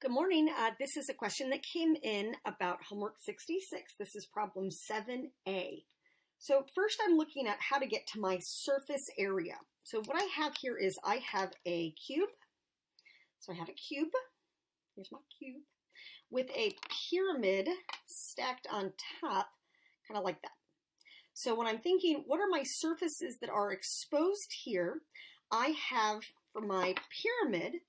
Good morning. This is a question that came in about homework 66. This is problem 7a. So first I'm looking at how to get to my surface area. So what I have here is I have a cube. So I have a cube. Here's my cube with a pyramid stacked on top, kind of like that. So when I'm thinking, what are my surfaces that are exposed here? I have, for my pyramid,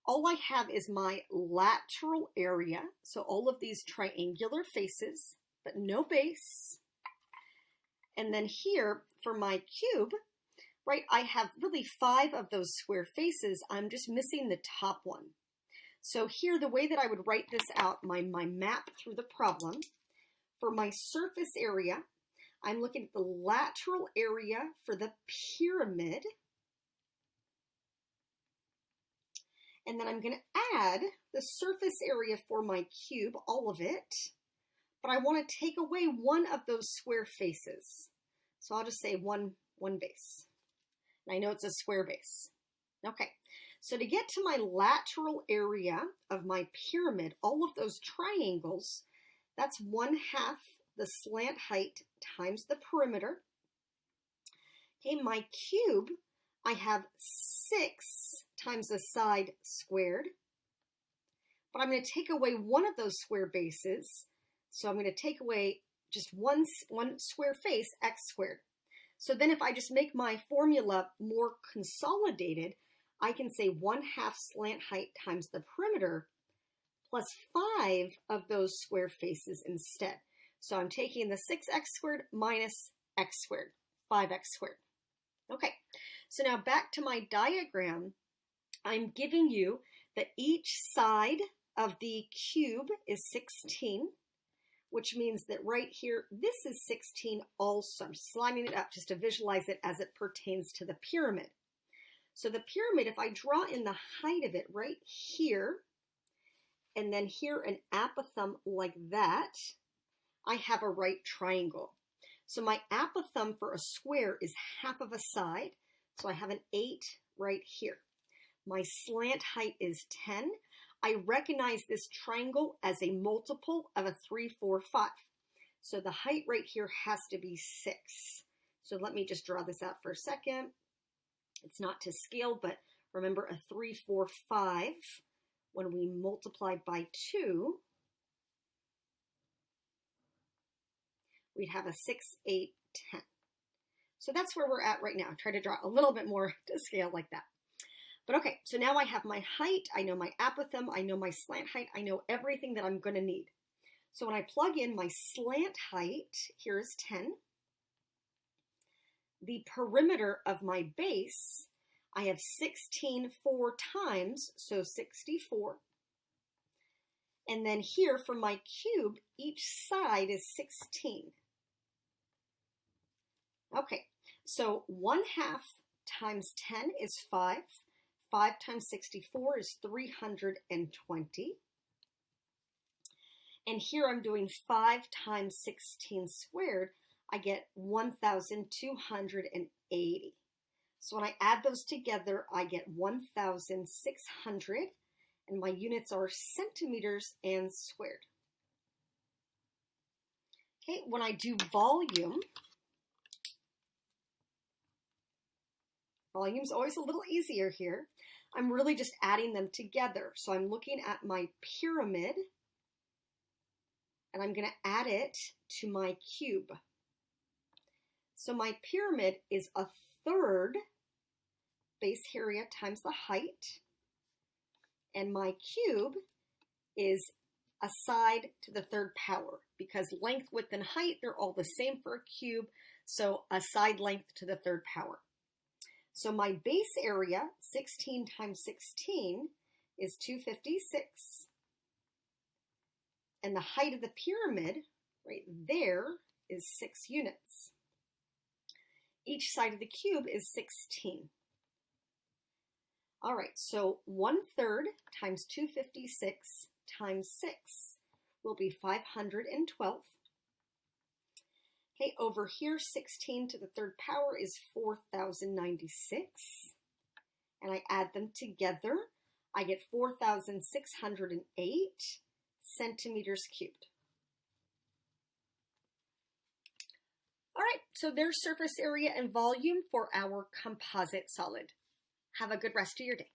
all I have is my lateral area, so all of these triangular faces, but no base. And then here, for my cube, right, I have really 5 of those square faces. I'm just missing the top one. So here, the way that I would write this out, my map through the problem, for my surface area, I'm looking at the lateral area for the pyramid. And then I'm going to add the surface area for my cube, all of it. But I want to take away one of those square faces. So I'll just say one base. And I know it's a square base. Okay, so to get to my lateral area of my pyramid, all of those triangles, that's 1/2 the slant height times the perimeter. Okay, my cube, I have 6 times the side squared, but I'm going to take away one of those square bases. So I'm going to take away just one square face, x squared. So then if I just make my formula more consolidated, I can say 1/2 slant height times the perimeter plus 5 of those square faces instead. So I'm taking the 6x squared minus x squared, 5x squared. Okay, so now back to my diagram. I'm giving you that each side of the cube is 16, which means that right here, this is 16 also. I'm just sliding it up just to visualize it as it pertains to the pyramid. So the pyramid, if I draw in the height of it right here, and then here an apothem like that, I have a right triangle. So my apothem for a square is 1/2 of a side, so I have an 8 right here. My slant height is 10. I recognize this triangle as a multiple of a 3, 4, 5. So the height right here has to be 6. So let me just draw this out for a second. It's not to scale, but remember a 3, 4, 5, when we multiply by 2, we'd have a 6, 8, 10. So that's where we're at right now. Try to draw a little bit more to scale like that. But okay, so now I have my height, I know my apothem, I know my slant height, I know everything that I'm going to need. So when I plug in my slant height, here is 10. The perimeter of my base, I have 16 4 times, so 64. And then here for my cube, each side is 16. Okay, so 1/2 times 10 is 5. 5 times 64 is 320. And here I'm doing 5 times 16 squared. I get 1,280. So when I add those together, I get 1,600. And my units are centimeters and squared. Okay, when I do volume's always a little easier here. I'm really just adding them together. So I'm looking at my pyramid, and I'm going to add it to my cube. So my pyramid is 1/3 base area times the height, and my cube is a side to the 3rd power, because length, width, and height, they're all the same for a cube, so a side length to the 3rd power. So my base area, 16 times 16, is 256. And the height of the pyramid, right there, is 6 units. Each side of the cube is 16. All right, so 1/3 times 256 times 6 will be 512. Okay, over here, 16 to the 3rd power is 4,096. And I add them together. I get 4,608 centimeters cubed. All right, so there's surface area and volume for our composite solid. Have a good rest of your day.